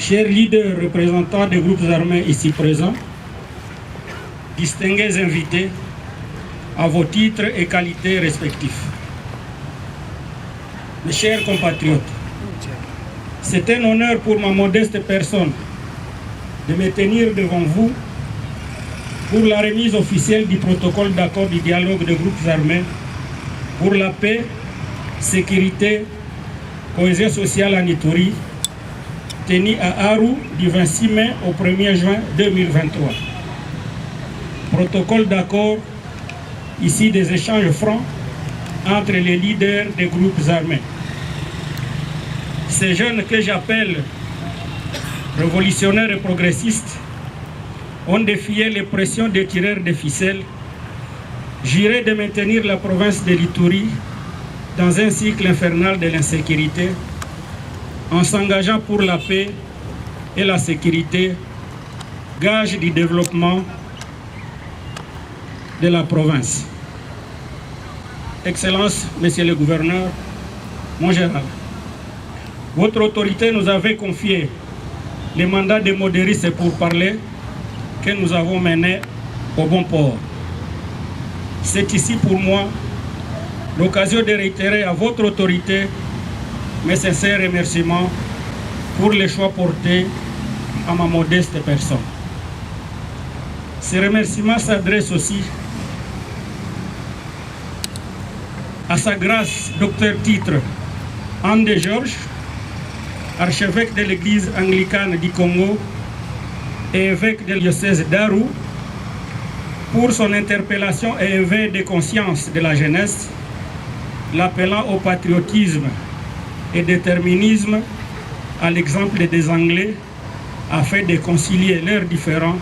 chers leaders représentants des groupes armés ici présents, distingués invités, à vos titres et qualités respectifs. Mes chers compatriotes, c'est un honneur pour ma modeste personne de me tenir devant vous pour la remise officielle du protocole d'accord du dialogue des groupes armés pour la paix, sécurité, cohésion sociale en Ituri, tenu à Aru du 26 mai au 1er juin 2023. Protocole d'accord ici des échanges francs entre les leaders des groupes armés. Ces jeunes que j'appelle révolutionnaires et progressistes ont défié les pressions des tireurs de ficelles, juré de maintenir la province de l'Ituri dans un cycle infernal de l'insécurité, en s'engageant pour la paix et la sécurité, gage du développement de la province. Excellences, Monsieur le Gouverneur, mon général, votre autorité nous avait confié le mandat de modérer ces pourparlers que nous avons menés au bon port. C'est ici pour moi l'occasion de réitérer à votre autorité mes sincères remerciements pour les choix portés à ma modeste personne. Ces remerciements s'adressent aussi à sa grâce, docteur titre André Georges, archevêque de l'église anglicane du Congo et évêque de diocèse d'Aru, pour son interpellation et éveil de conscience de la jeunesse, l'appelant au patriotisme et déterminisme à l'exemple des Anglais afin de concilier leurs différends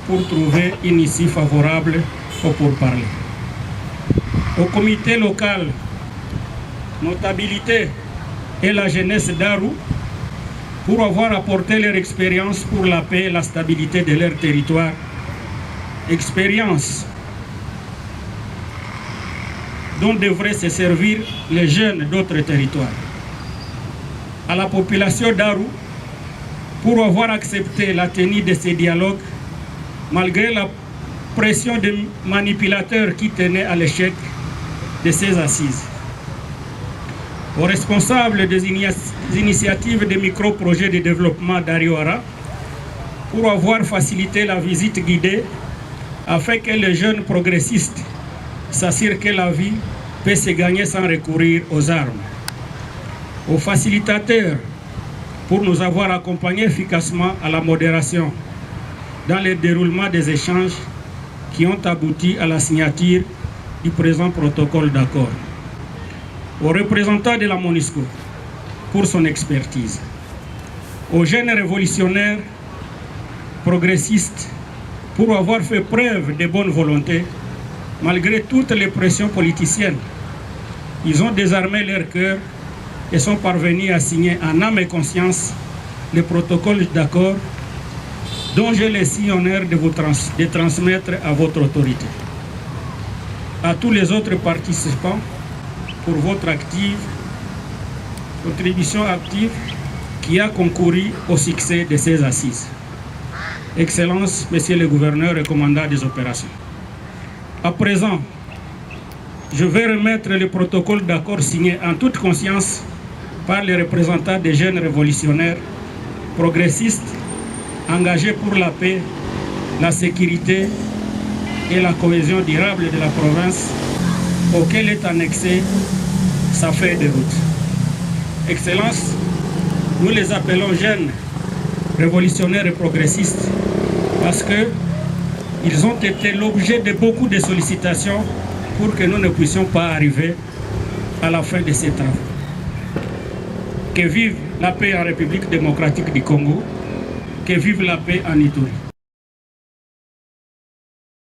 pour trouver une issue favorable au pourparlers. Au comité local, notabilité et la jeunesse d'Aru pour avoir apporté leur expérience pour la paix et la stabilité de leur territoire. Expérience dont devraient se servir les jeunes d'autres territoires. À la population d'Aru pour avoir accepté la tenue de ces dialogues malgré la pression des manipulateurs qui tenaient à l'échec de ces assises. Aux responsables des initiatives de micro-projets de développement d'Ariwara pour avoir facilité la visite guidée afin que les jeunes progressistes s'assurent que la vie peut se gagner sans recourir aux armes. Aux facilitateurs pour nous avoir accompagnés efficacement à la modération dans le déroulement des échanges qui ont abouti à la signature du présent protocole d'accord. Aux représentants de la MONUSCO pour son expertise. Aux jeunes révolutionnaires progressistes pour avoir fait preuve de bonne volonté malgré toutes les pressions politiciennes. Ils ont désarmé leur cœur et sont parvenus à signer en âme et conscience le protocole d'accord dont j'ai le si honneur de transmettre à votre autorité. À tous les autres participants pour votre contribution active qui a concouru au succès de ces assises. Excellences, Monsieur le Gouverneur et Commandant des opérations. À présent, je vais remettre le protocole d'accord signé en toute conscience par les représentants des jeunes révolutionnaires, progressistes, engagés pour la paix, la sécurité et la cohésion durable de la province, auquel est annexé sa feuille de route. Excellences, nous les appelons jeunes révolutionnaires et progressistes parce qu'ils ont été l'objet de beaucoup de sollicitations pour que nous ne puissions pas arriver à la fin de ces travaux. Que vive la paix en République démocratique du Congo, que vive la paix en Ituri.